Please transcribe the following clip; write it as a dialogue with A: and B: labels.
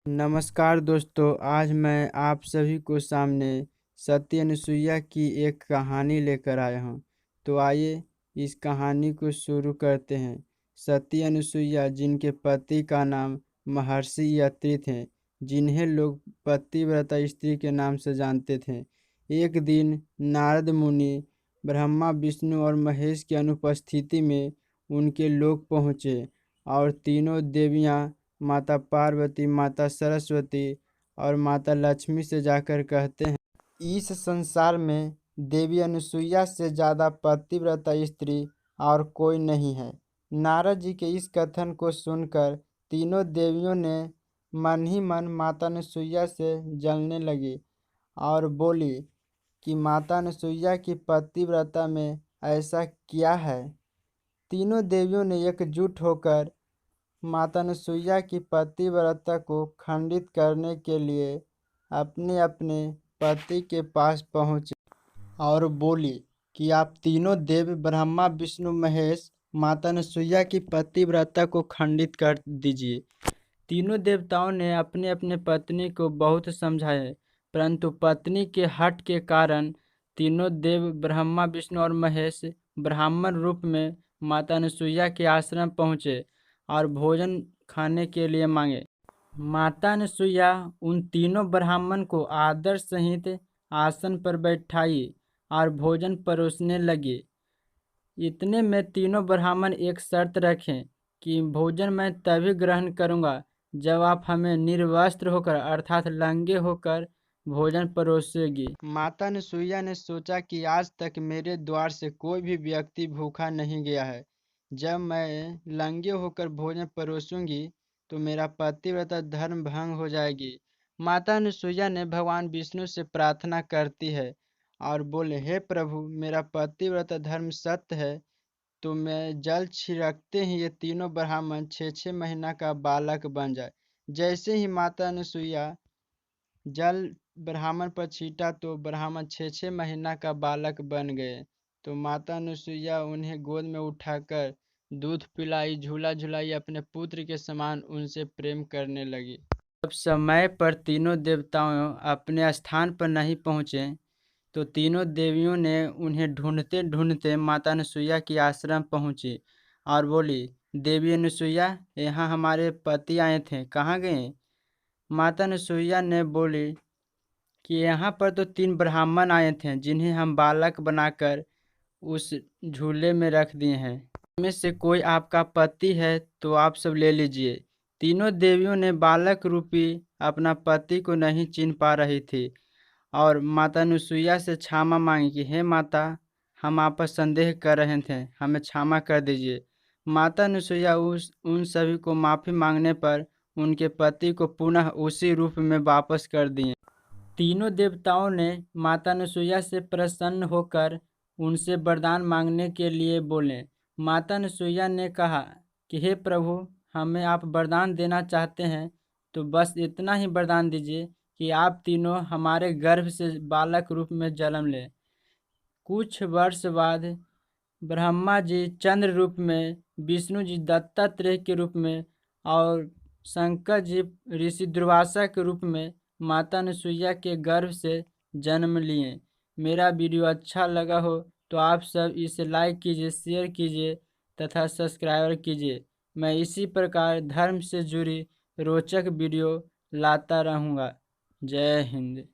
A: नमस्कार दोस्तों, आज मैं आप सभी को सामने सती अनुसुईया की एक कहानी लेकर आया हूँ। तो आइए इस कहानी को शुरू करते हैं। सती अनुसुईया, जिनके पति का नाम महर्षि यत्री थे, जिन्हें लोग पतिव्रता स्त्री के नाम से जानते थे। एक दिन नारद मुनि ब्रह्मा, विष्णु और महेश की अनुपस्थिति में उनके लोक पहुँचे और तीनों देवियाँ माता पार्वती, माता सरस्वती और माता लक्ष्मी से जाकर कहते हैं, इस संसार में देवी अनुसुईया से ज़्यादा पतिव्रता स्त्री और कोई नहीं है। नारद जी के इस कथन को सुनकर तीनों देवियों ने मन ही मन माता अनुसुईया से जलने लगी और बोली कि माता अनुसुईया की पतिव्रता में ऐसा क्या है। तीनों देवियों ने एकजुट होकर माता अनुसुईया की पतिव्रता को खंडित करने के लिए अपने अपने पति के पास पहुंचे और बोली कि आप तीनों देव ब्रह्मा, विष्णु, महेश माता अनुसुईया की पतिव्रता को खंडित कर दीजिए। तीनों देवताओं ने अपने अपने पत्नी को बहुत समझाया, परंतु पत्नी के हठ के कारण तीनों देव ब्रह्मा, विष्णु और महेश ब्राह्मण रूप में माता अनुसुईया के आश्रम पहुँचे और भोजन खाने के लिए मांगे। माता अनुसुईया उन तीनों ब्राह्मण को आदर सहित आसन पर बैठाई और भोजन परोसने लगी। इतने में तीनों ब्राह्मण एक शर्त रखें कि भोजन मैं तभी ग्रहण करूंगा जब आप हमें निर्वस्त्र होकर अर्थात नंगे होकर भोजन परोसेगी। माता अनुसुईया ने सोचा कि आज तक मेरे द्वार से कोई भी व्यक्ति भूखा नहीं गया है। जब मैं नंगे होकर भोजन परोसूंगी तो मेरा पतिव्रता धर्म भंग हो जाएगी। माता अनुसुईया ने भगवान विष्णु से प्रार्थना करती है और बोले, हे प्रभु, मेरा पतिव्रता धर्म सत्य है तो मैं जल छिड़कते ही ये तीनों ब्राह्मण 6 महीना का बालक बन जाए। जैसे ही माता अनुसुईया जल ब्राह्मण पर छीटा तो ब्राह्मण 6 महीना का बालक बन गए। तो माता अनुसुईया उन्हें गोद में उठाकर दूध पिलाई, झूला झुलाई, अपने पुत्र के समान उनसे प्रेम करने लगी। जब समय पर तीनों देवताओं अपने स्थान पर नहीं पहुँचे तो तीनों देवियों ने उन्हें ढूंढते ढूंढते माता अनुसुईया के आश्रम पहुँची और बोली, देवी अनुसुईया, यहाँ हमारे पति आए थे, कहाँ गए? माता अनुसुईया ने बोली कि यहाँ पर तो 3 ब्राह्मण आए थे जिन्हें हम बालक बनाकर उस झूले में रख दिए हैं। इनमें से कोई आपका पति है तो आप सब ले लीजिए। तीनों देवियों ने बालक रूपी अपना पति को नहीं चिन्ह पा रही थी और माता अनुसुईया से क्षमा मांगी कि हे माता, हम आप पर संदेह कर रहे थे, हमें क्षमा कर दीजिए। माता अनुसुईया उन सभी को माफ़ी मांगने पर उनके पति को पुनः उसी रूप में वापस कर दिए। तीनों देवताओं ने माता अनुसुईया से प्रसन्न होकर उनसे वरदान मांगने के लिए बोले। माता अनुसुईया ने कहा कि हे प्रभु, हमें आप वरदान देना चाहते हैं तो बस इतना ही वरदान दीजिए कि आप तीनों हमारे गर्भ से बालक रूप में जन्म लें। कुछ वर्ष बाद ब्रह्मा जी चंद्र रूप में, विष्णु जी दत्तात्रेय के रूप में और शंकर जी ऋषि दुर्वासा के रूप में माता अनुसुईया के गर्भ से जन्म लिए। मेरा वीडियो अच्छा लगा हो तो आप सब इसे लाइक कीजिए, शेयर कीजिए तथा सब्सक्राइब कीजिए। मैं इसी प्रकार धर्म से जुड़ी रोचक वीडियो लाता रहूँगा। जय हिंद।